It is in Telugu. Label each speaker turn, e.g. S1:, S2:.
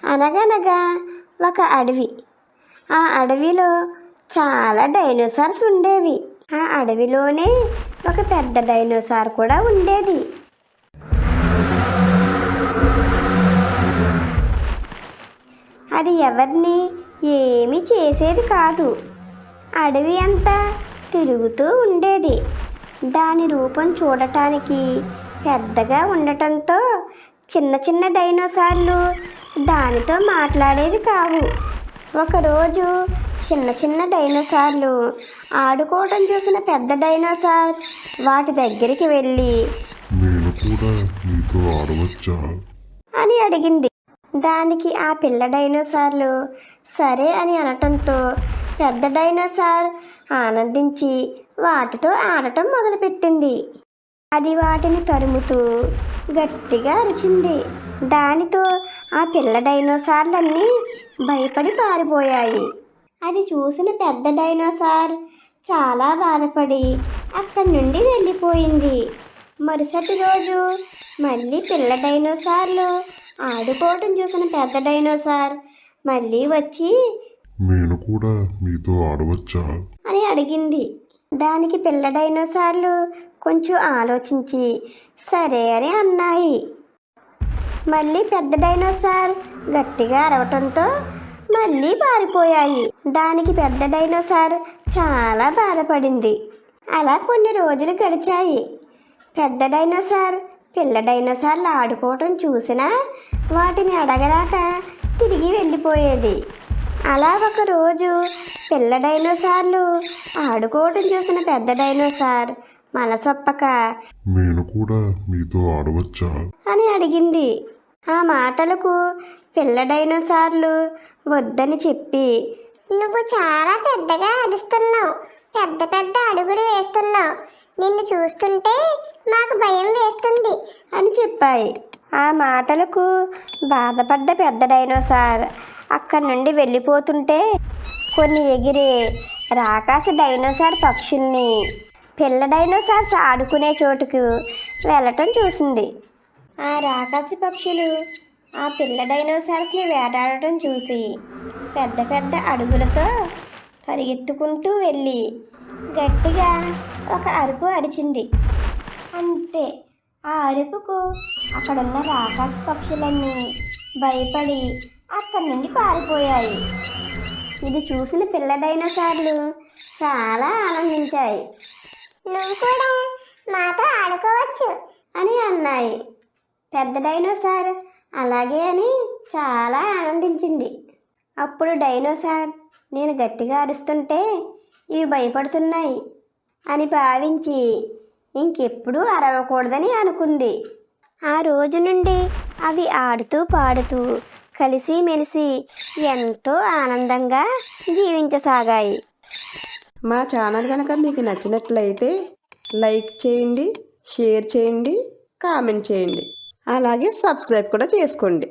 S1: అనగనగా ఒక అడవి. ఆ అడవిలో చాలా డైనోసార్స్ ఉండేవి. ఆ అడవిలోనే ఒక పెద్ద డైనోసార్ కూడా ఉండేది. అది ఎవరిని ఏమీ చేసేది కాదు. అడవి అంతా తిరుగుతూ ఉండేది. దాని రూపం చూడటానికి పెద్దగా ఉండటంతో చిన్న చిన్న డైనోసార్లు దానితో మాట్లాడేవి కావు. ఒకరోజు చిన్న చిన్న డైనోసార్లు ఆడుకోవటం చూసిన పెద్ద డైనోసార్ వాటి దగ్గరికి వెళ్ళి,
S2: నేను కూడా మీతో ఆడవచ్చా
S1: అని అడిగింది. దానికి ఆ పిల్ల డైనోసార్లు సరే అని అనటంతో పెద్ద డైనోసార్ ఆనందించి వాటితో ఆడటం మొదలుపెట్టింది. అది వాటిని తరుముతూ గట్టిగా అరిచింది. దానితో ఆ పిల్ల డైనోసార్లన్నీ భయపడి పారిపోయాయి. అది చూసిన పెద్ద డైనోసార్ చాలా బాధపడి అక్కడి నుండి వెళ్ళిపోయింది. మరుసటి రోజు మళ్ళీ పిల్ల డైనోసార్లు ఆడుకోవటం చూసిన పెద్ద డైనోసార్ మళ్ళీ వచ్చి,
S2: నేను కూడా మీతో ఆడవచ్చా
S1: అని అడిగింది. దానికి పిల్ల డైనోసార్లు కొంచెం ఆలోచించి సరే అని అన్నాయి. మళ్ళీ పెద్ద డైనోసార్ గట్టిగా అరవటంతో మళ్ళీ పారిపోయాయి. దానికి పెద్ద డైనోసార్ చాలా బాధపడింది. అలా కొన్ని రోజులు గడిచాయి. పెద్ద డైనోసార్ పిల్ల డైనోసార్లు ఆడుకోవటం చూసినా వాటిని అడగరాక తిరిగి వెళ్ళిపోయేది. అలా ఒకరోజు పిల్ల డైనోసార్లు ఆడుకోవటం చూసిన పెద్ద డైనోసార్ మనసొప్పక,
S2: నేను కూడా మీతో ఆడవచ్చా
S1: అని అడిగింది. ఆ మాటలకు పిల్ల డైనోసార్లు వద్దని చెప్పి,
S3: నువ్వు చాలా పెద్దగా అరుస్తున్నావు, పెద్ద పెద్ద అడుగులు వేస్తున్నావు, నిన్ను చూస్తుంటే మాకు భయం వేస్తుంది
S1: అని చెప్పాయి. ఆ మాటలకు బాధపడ్డ పెద్ద డైనోసార్ అక్కడి నుండి వెళ్ళిపోతుంటే కొన్ని ఎగిరే రాకాస డైనోసార్ పక్షుల్ని పిల్ల డైనోసార్స్ ఆడుకునే చోటుకు వెళ్ళటం చూసింది. ఆ రాకాసి పక్షులు ఆ పిల్ల డైనోసార్స్ని వేటాడటం చూసి పెద్ద పెద్ద అడుగులతో పరిగెత్తుకుంటూ వెళ్ళి గట్టిగా ఒక అరుపు అరిచింది. అంతే, ఆ అరుపుకు అక్కడున్న రాకాస పక్షులన్నీ భయపడి అక్కడి నుండి పారిపోయాయి. ఇది చూసిన పిల్ల డైనోసార్లు చాలా ఆనందించాయి.
S3: నువ్వు కూడా మాతో ఆడుకోవచ్చు
S1: అని అన్నాయి. పెద్ద డైనోసార్ అలాగే అని చాలా ఆనందించింది. అప్పుడు డైనోసార్ నేను గట్టిగా అరుస్తుంటే ఇవి భయపడుతున్నాయి అని భావించి ఇంకెప్పుడూ అరవకూడదని అనుకుంది. ఆ రోజు నుండి అవి ఆడుతూ పాడుతూ కలిసిమెలిసి ఎంతో ఆనందంగా జీవించసాగాయి.
S4: మా ఛానల్ కనుక మీకు నచ్చినట్లయితే లైక్ చేయండి, షేర్ చేయండి, కామెంట్ చేయండి, అలాగే సబ్స్క్రైబ్ కూడా చేసుకోండి.